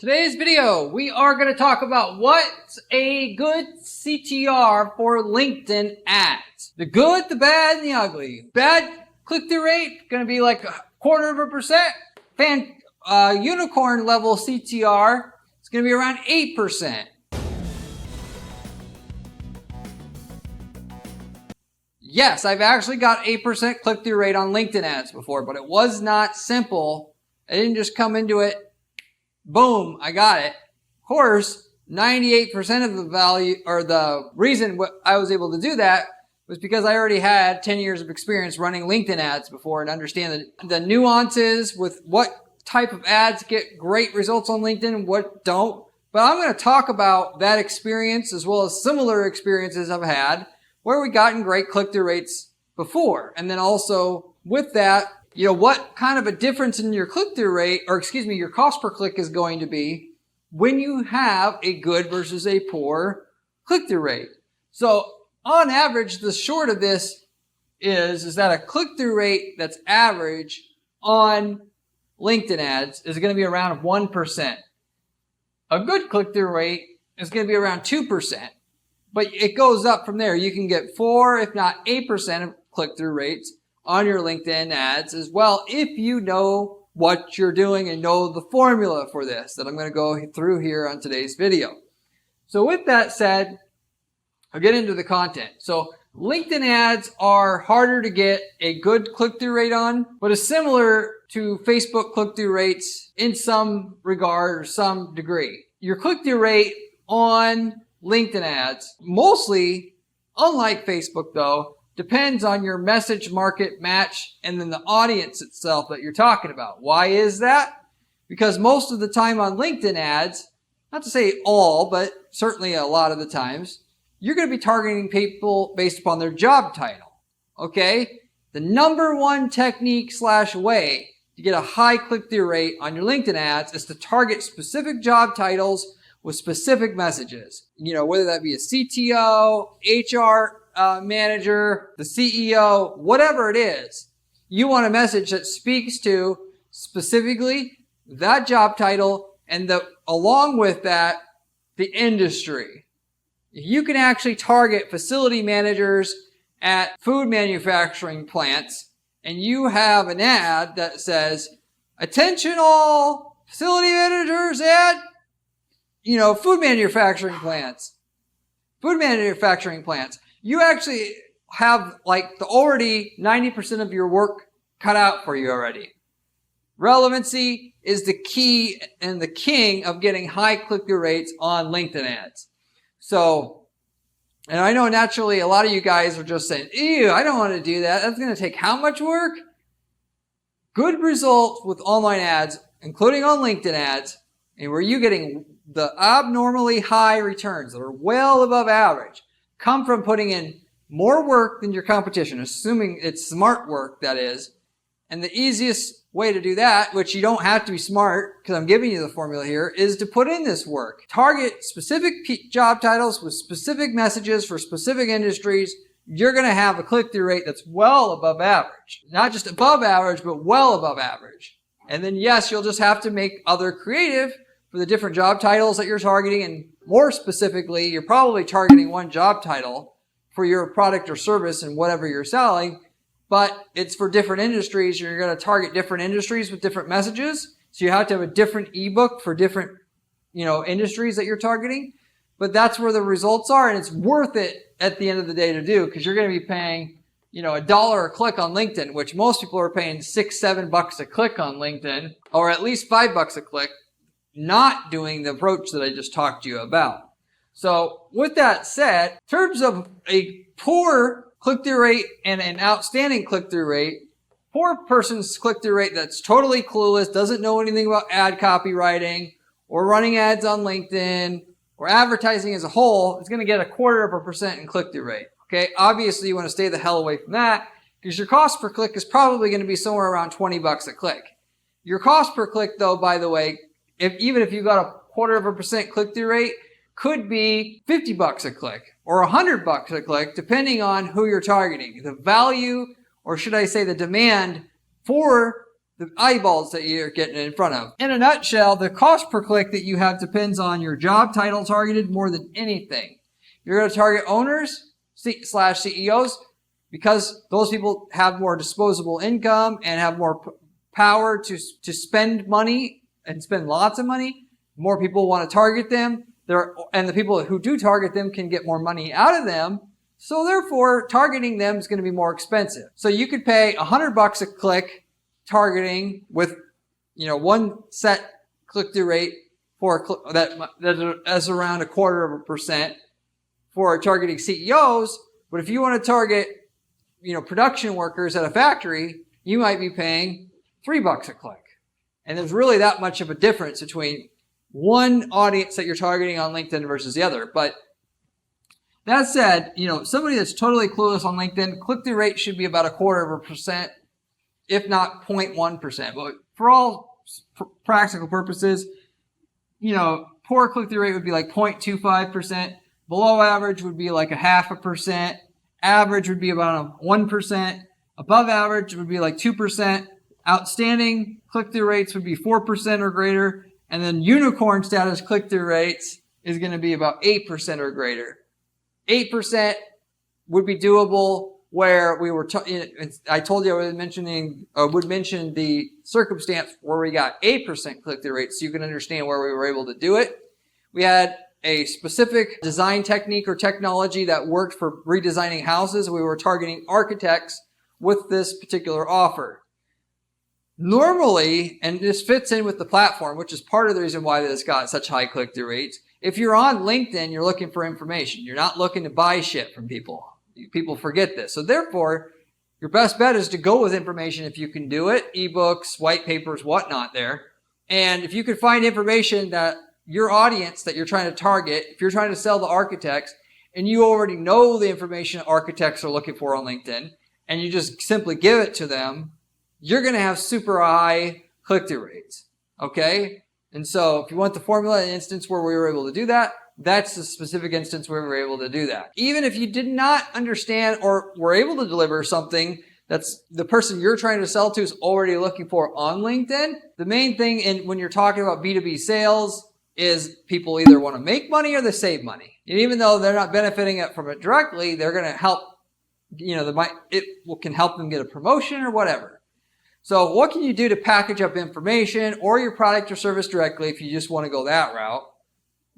Today's video, we are going to talk about what's a good CTR for LinkedIn ads. The good, the bad, and the ugly. Bad click-through rate, going to be like 0.25%. Unicorn level CTR, it's going to be around 8%. Yes, I've actually got 8% click-through rate on LinkedIn ads before, but it was not simple. I didn't just come into it, boom, I got it. Of course, 98% of the value, or the reason I was able to do that was because I already had 10 years of experience running LinkedIn ads before and understand the nuances with what type of ads get great results on LinkedIn and what don't. But I'm going to talk about that experience as well as similar experiences I've had where we gotten great click-through rates before. And then also with that, what kind of a difference in your click-through rate, or your cost per click is going to be when you have a good versus a poor click-through rate. So on average, the short of this is that a click-through rate that's average on LinkedIn ads is going to be around 1%. A good click-through rate is going to be around 2%. But it goes up from there. You can get 4, if not 8% of click-through rates on your LinkedIn ads as well if you know what you're doing and know the formula for this that I'm going to go through here on today's video. So with that said, I'll get into the content. So LinkedIn ads are harder to get a good click-through rate on, but is similar to Facebook click-through rates in some regard or some degree. Your click-through rate on LinkedIn ads, mostly, unlike Facebook though, depends on your message market match and then the audience itself that you're talking about. Why is that? Because most of the time on LinkedIn ads, not to say all, but certainly a lot of the times, you're going to be targeting people based upon their job title. Okay? The number one technique / way to get a high click-through rate on your LinkedIn ads is to target specific job titles with specific messages. Whether that be a CTO, HR manager, the CEO, whatever it is, you want a message that speaks to specifically that job title and along with that, the industry. You can actually target facility managers at food manufacturing plants and you have an ad that says, attention all facility managers at food manufacturing plants. You actually have the already 90% of your work cut out for you already. Relevancy is the key and the king of getting high click-through rates on LinkedIn ads. So, and I know naturally a lot of you guys are just saying, ew, I don't want to do that. That's going to take how much work? Good results with online ads, including on LinkedIn ads, and where you're getting the abnormally high returns that are well above average come from putting in more work than your competition, assuming it's smart work, that is. And the easiest way to do that, which you don't have to be smart, because I'm giving you the formula here, is to put in this work. Target specific job titles with specific messages for specific industries. You're going to have a click-through rate that's well above average. Not just above average, but well above average. And then yes, you'll just have to make other creative for the different job titles that you're targeting, and more specifically, you're probably targeting one job title for your product or service and whatever you're selling, but it's for different industries. You're going to target different industries with different messages, so you have to have a different ebook for different, industries that you're targeting. But that's where the results are, and it's worth it at the end of the day to do, because you're going to be paying, $1 a click on LinkedIn, which most people are paying $6-7 a click on LinkedIn, or at least $5 a click, not doing the approach that I just talked to you about. So with that said, in terms of a poor click-through rate and an outstanding click-through rate, poor person's click-through rate that's totally clueless, doesn't know anything about ad copywriting or running ads on LinkedIn or advertising as a whole, is going to get 0.25% in click-through rate. Okay, obviously you want to stay the hell away from that because your cost per click is probably going to be somewhere around $20 a click. Your cost per click, though, by the way, even if you got a 0.25% click-through rate, could be $50 a click or $100 a click, depending on who you're targeting. The value, or should I say the demand for the eyeballs that you're getting in front of. In a nutshell, the cost per click that you have depends on your job title targeted more than anything. You're going to target owners slash CEOs because those people have more disposable income and have more power to spend money and spend lots of money. More people want to target them. And the people who do target them can get more money out of them. So therefore, targeting them is going to be more expensive. So you could pay $100 a click targeting with, one set click-through rate for that is around 0.25% for targeting CEOs. But if you want to target, production workers at a factory, you might be paying $3 a click. And there's really that much of a difference between one audience that you're targeting on LinkedIn versus the other. But that said, somebody that's totally clueless on LinkedIn, click-through rate should be about 0.25%, if not 0.1%. But for all practical purposes, poor click-through rate would be like 0.25%. Below average would be like 0.5%. Average would be about 1%. Above average would be like 2%. Outstanding click-through rates would be 4% or greater. And then unicorn status click-through rates is going to be about 8% or greater. 8% would be doable where we were, I told you I would mention the circumstance where we got 8% click-through rate so you can understand where we were able to do it. We had a specific design technique or technology that worked for redesigning houses. We were targeting architects with this particular offer. Normally, and this fits in with the platform, which is part of the reason why this got such high click-through rates, if you're on LinkedIn, you're looking for information. You're not looking to buy shit from people. People forget this. So therefore, your best bet is to go with information if you can do it, ebooks, white papers, whatnot there. And if you can find information that your audience that you're trying to target, if you're trying to sell to architects, and you already know the information architects are looking for on LinkedIn, and you just simply give it to them, you're going to have super high click-through rates, okay? And so if you want the formula instance where we were able to do that, that's the specific instance where we were able to do that. Even if you did not understand or were able to deliver something that's the person you're trying to sell to is already looking for on LinkedIn, the main thing when you're talking about B2B sales is people either want to make money or they save money. And even though they're not benefiting from it directly, they're going to help, it can help them get a promotion or whatever. So what can you do to package up information or your product or service directly if you just want to go that route?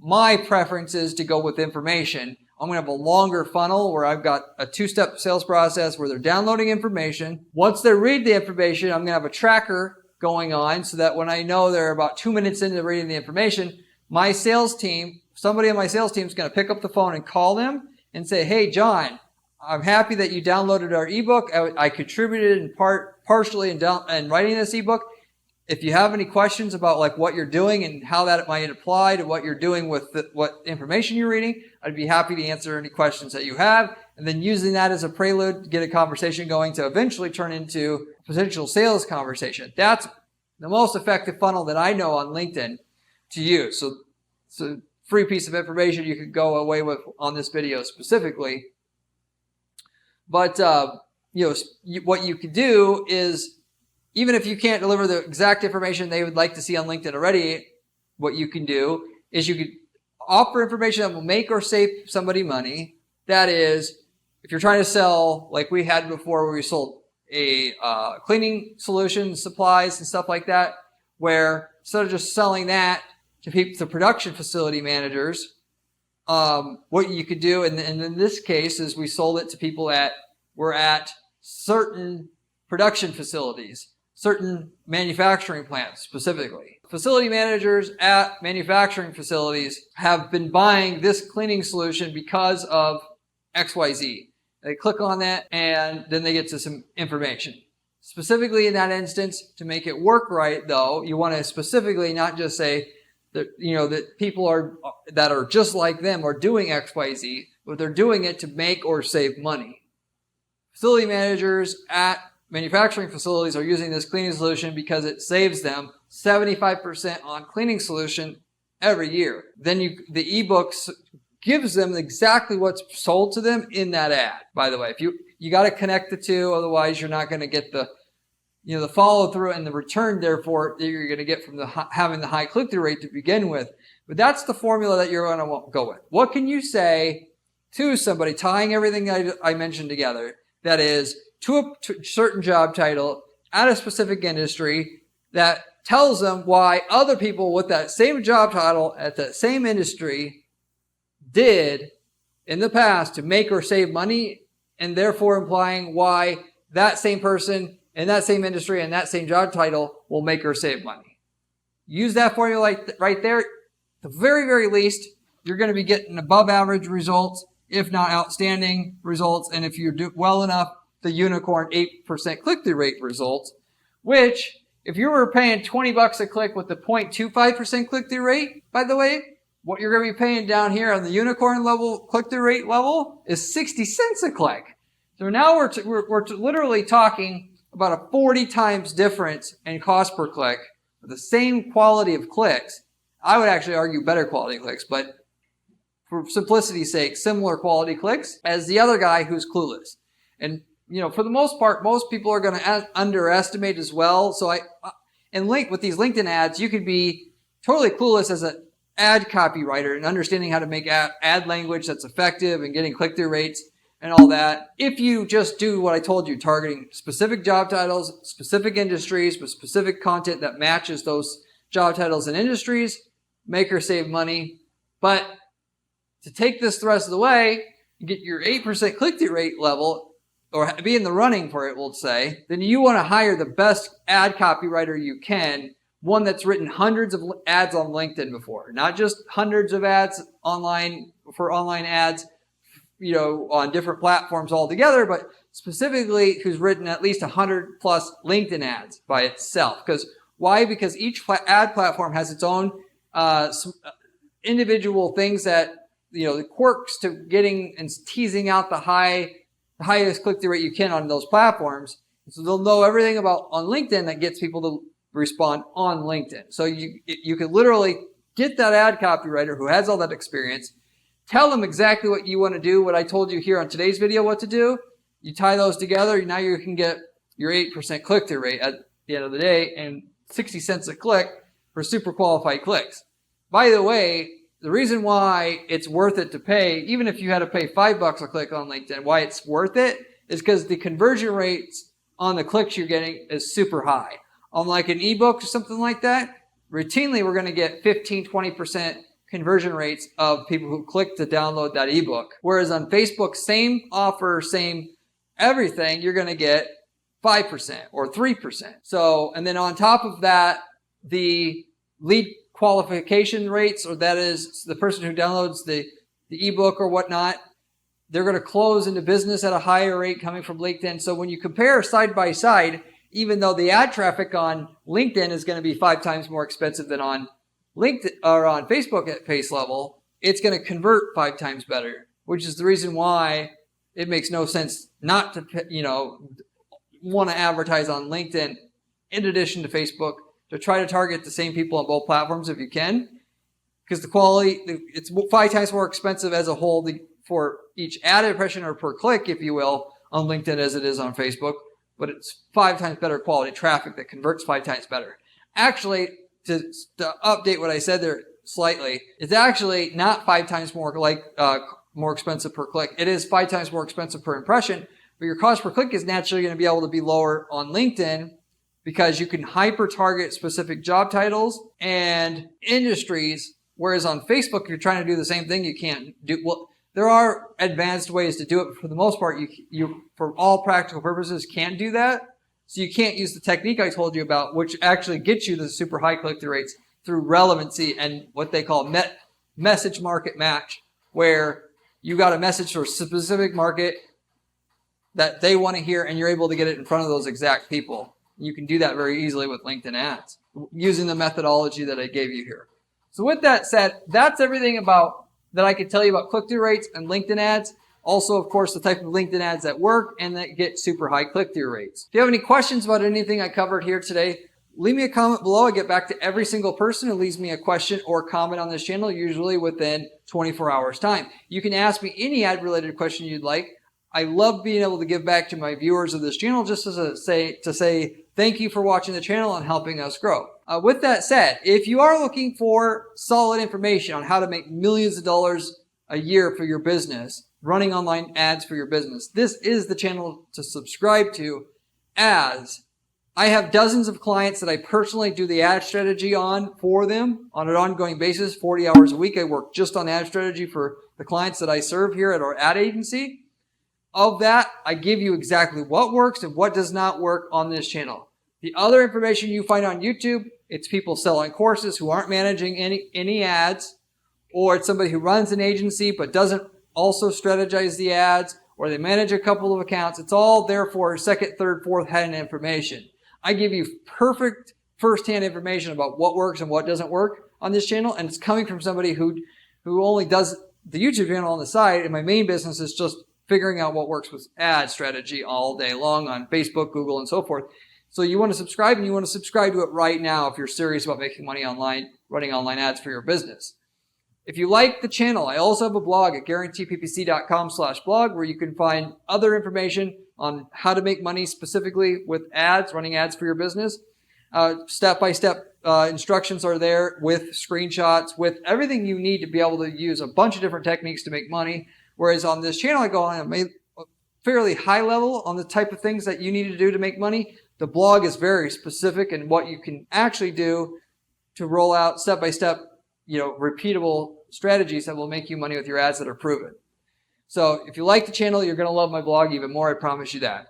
My preference is to go with information. I'm going to have a longer funnel where I've got a two-step sales process where they're downloading information. Once they read the information, I'm going to have a tracker going on so that when I know they're about 2 minutes into reading the information, my sales team, somebody on my sales team is going to pick up the phone and call them and say, hey, John, I'm happy that you downloaded our ebook. I contributed in partially in writing this ebook. If you have any questions about like what you're doing and how that might apply to what you're doing with what information you're reading, I'd be happy to answer any questions that you have. And then using that as a prelude to get a conversation going to eventually turn into a potential sales conversation. That's the most effective funnel that I know on LinkedIn to use. So it's a free piece of information you could go away with on this video specifically. But, what you could do is, even if you can't deliver the exact information they would like to see on LinkedIn already, what you can do is you could offer information that will make or save somebody money. That is, if you're trying to sell, like we had before where we sold a cleaning solution, supplies and stuff like that, where instead of just selling that to production facility managers, what you could do, and in this case, is we sold it to people that were at certain production facilities, certain manufacturing plants specifically. Facility managers at manufacturing facilities have been buying this cleaning solution because of XYZ. They click on that and then they get to some information. Specifically in that instance, to make it work right though, you want to specifically not just say that, that people that are just like them are doing XYZ, but they're doing it to make or save money. Facility managers at manufacturing facilities are using this cleaning solution because it saves them 75% on cleaning solution every year. Then the ebooks gives them exactly what's sold to them in that ad. By the way, if you got to connect the two, otherwise you're not going to get the follow through and the return, therefore, that you're going to get from having the high click-through rate to begin with. But that's the formula that you're going to go with. What can you say to somebody, tying everything I mentioned together, that is to a certain job title at a specific industry, that tells them why other people with that same job title at that same industry did in the past to make or save money, and therefore implying why that same person in that same industry and that same job title will make or save money. Use that formula right there. At the very, very least, you're going to be getting above average results, if not outstanding results. And if you do well enough, the unicorn 8% click-through rate results, which if you were paying $20 a click with the 0.25% click-through rate, by the way, what you're going to be paying down here on the unicorn level, click-through rate level, is 60 cents a click. So now we're literally talking about a 40 times difference in cost per click for the same quality of clicks. I would actually argue better quality clicks, but for simplicity's sake, similar quality clicks as the other guy who's clueless. And for the most part, most people are going to underestimate as well. So with these LinkedIn ads, you could be totally clueless as an ad copywriter and understanding how to make ad language that's effective and getting click-through rates and all that. If you just do what I told you, targeting specific job titles, specific industries with specific content that matches those job titles and industries, make or save money. But to take this the rest of the way, you get your 8% click-through rate level, or be in the running for it, we'll say, then you want to hire the best ad copywriter you can, one that's written hundreds of ads on LinkedIn before, not just hundreds of ads online for online ads, on different platforms altogether, but specifically who's written at least 100 plus LinkedIn ads by itself. Why? Because each ad platform has its own individual things that, the quirks to getting and teasing out the highest click-through rate you can on those platforms. So they'll know everything about on LinkedIn that gets people to respond on LinkedIn. So you can literally get that ad copywriter who has all that experience, tell them exactly what you want to do, what I told you here on today's video what to do. You tie those together, now you can get your 8% click-through rate at the end of the day and 60 cents a click for super qualified clicks. By the way, the reason why it's worth it to pay, even if you had to pay $5 a click on LinkedIn, why it's worth it is because the conversion rates on the clicks you're getting is super high. On like an ebook or something like that, routinely we're going to get 15-20% conversion rates of people who click to download that ebook. Whereas on Facebook, same offer, same everything, you're going to get 5% or 3%. So, and then on top of that, the lead qualification rates, or that is the person who downloads the ebook or whatnot, they're going to close into business at a higher rate coming from LinkedIn. So when you compare side by side, even though the ad traffic on LinkedIn is going to be 5 times more expensive than on LinkedIn or on Facebook at face level, it's going to convert 5 times better, which is the reason why it makes no sense not to, want to advertise on LinkedIn in addition to Facebook, to try to target the same people on both platforms if you can, because the quality, it's 5 times more expensive as a whole for each ad impression or per click, if you will, on LinkedIn as it is on Facebook, but it's 5 times better quality traffic that converts 5 times better. Actually, to update what I said there slightly, it's actually not 5 times more more expensive per click. It is 5 times more expensive per impression, but your cost per click is naturally going to be able to be lower on LinkedIn because you can hyper target specific job titles and industries, whereas on Facebook, if you're trying to do the same thing, you can't do. Well, there are advanced ways to do it, but for the most part, you for all practical purposes can't do that. So you can't use the technique I told you about, which actually gets you the super high click-through rates through relevancy and what they call message market match, where you got a message for a specific market that they want to hear, and you're able to get it in front of those exact people. You can do that very easily with LinkedIn ads using the methodology that I gave you here. So with that said, that's everything about that I could tell you about click-through rates and LinkedIn ads. Also, of course, the type of LinkedIn ads that work and that get super high click-through rates. If you have any questions about anything I covered here today, leave me a comment below. I get back to every single person who leaves me a question or comment on this channel, usually within 24 hours time. You can ask me any ad-related question you'd like. I love being able to give back to my viewers of this channel just to say Thank you for watching the channel and helping us grow. With that said, if you are looking for solid information on how to make millions of dollars a year for your business, running online ads for your business, this is the channel to subscribe to, as I have dozens of clients that I personally do the ad strategy on for them on an ongoing basis, 40 hours a week. I work just on ad strategy for the clients that I serve here at our ad agency. Of that, I give you exactly what works and what does not work on this channel. The other information you find on YouTube, it's people selling courses who aren't managing any ads, or it's somebody who runs an agency but doesn't also strategize the ads, or they manage a couple of accounts. It's all there for second, third, fourth hand information. I give you perfect first-hand information about what works and what doesn't work on this channel, and it's coming from somebody who only does the YouTube channel on the side, and my main business is just figuring out what works with ad strategy all day long on Facebook, Google, and so forth. So you want to subscribe, and you want to subscribe to it right now if you're serious about making money online, running online ads for your business. If you like the channel, I also have a blog at guaranteeppc.com/blog where you can find other information on how to make money specifically with ads, running ads for your business. Step-by-step instructions are there with screenshots, with everything you need to be able to use a bunch of different techniques to make money. Whereas on this channel, I go on a fairly high level on the type of things that you need to do to make money. The blog is very specific in what you can actually do to roll out step-by-step, repeatable strategies that will make you money with your ads that are proven. So if you like the channel, you're going to love my blog even more. I promise you that.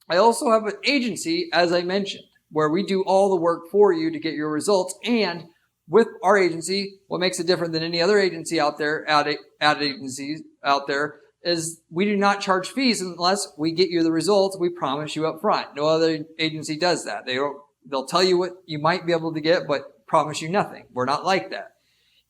I also have an agency, as I mentioned, where we do all the work for you to get your results. And with our agency, what makes it different than any other agency out there, ad agencies out there, is we do not charge fees unless we get you the results we promise you up front. No other agency does that. They'll tell you what you might be able to get, but promise you nothing. We're not like that.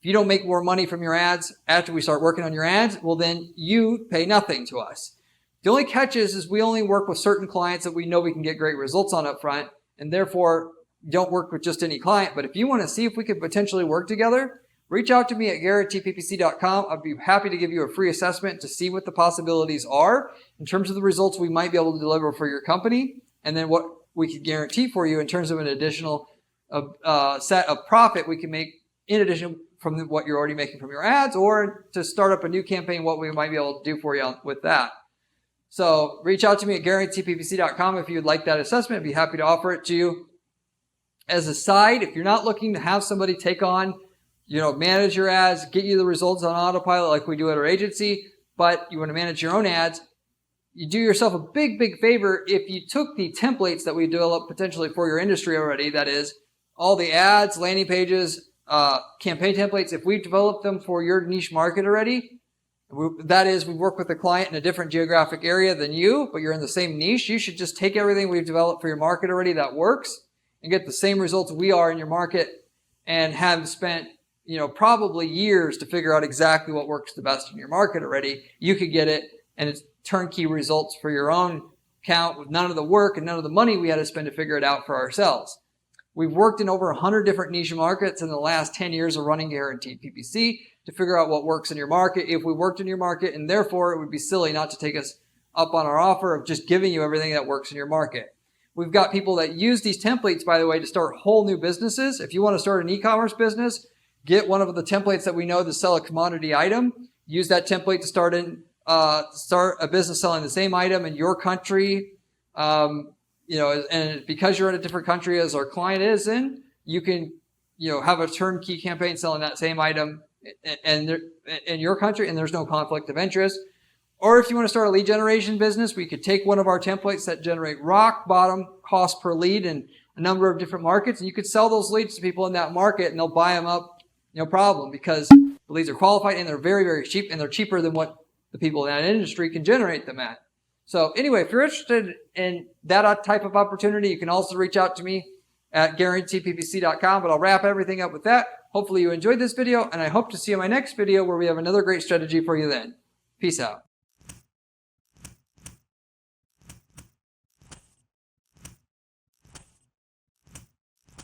If you don't make more money from your ads after we start working on your ads, well, then you pay nothing to us. The only catch is we only work with certain clients that we know we can get great results on up front, and therefore don't work with just any client. But if you want to see if we could potentially work together, reach out to me at guaranteeppc.com. I'd be happy to give you a free assessment to see what the possibilities are in terms of the results we might be able to deliver for your company, and then what we could guarantee for you in terms of an additional set of profit we can make in addition from what you're already making from your ads, or to start up a new campaign, what we might be able to do for you with that. So reach out to me at guaranteeppc.com if you'd like that assessment. I'd be happy to offer it to you. As a side, if you're not looking to have somebody take on, manage your ads, get you the results on autopilot like we do at our agency, but you want to manage your own ads, you do yourself a big, big favor if you took the templates that we developed potentially for your industry already, that is, all the ads, landing pages, campaign templates, if we've developed them for your niche market already, that is, we work with a client in a different geographic area than you, but you're in the same niche, you should just take everything we've developed for your market already that works and get the same results we are in your market, and have spent, probably years to figure out exactly what works the best in your market already. You could get it, and it's turnkey results for your own account with none of the work and none of the money we had to spend to figure it out for ourselves. We've worked in over 100 different niche markets in the last 10 years of running Guaranteed PPC to figure out what works in your market, if we worked in your market, and therefore it would be silly not to take us up on our offer of just giving you everything that works in your market. We've got people that use these templates, by the way, to start whole new businesses. If you want to start an e-commerce business, get one of the templates that we know to sell a commodity item. Use that template to start a business selling the same item in your country. And because you're in a different country as our client is in, you can, have a turnkey campaign selling that same item in your country, and there's no conflict of interest. Or if you want to start a lead generation business, we could take one of our templates that generate rock bottom cost per lead in a number of different markets, and you could sell those leads to people in that market, and they'll buy them up, no problem, because the leads are qualified and they're very, very cheap, and they're cheaper than what the people in that industry can generate them at. So anyway, if you're interested in that type of opportunity, you can also reach out to me at guaranteeppc.com, but I'll wrap everything up with that. Hopefully you enjoyed this video, and I hope to see you in my next video where we have another great strategy for you then. Peace out.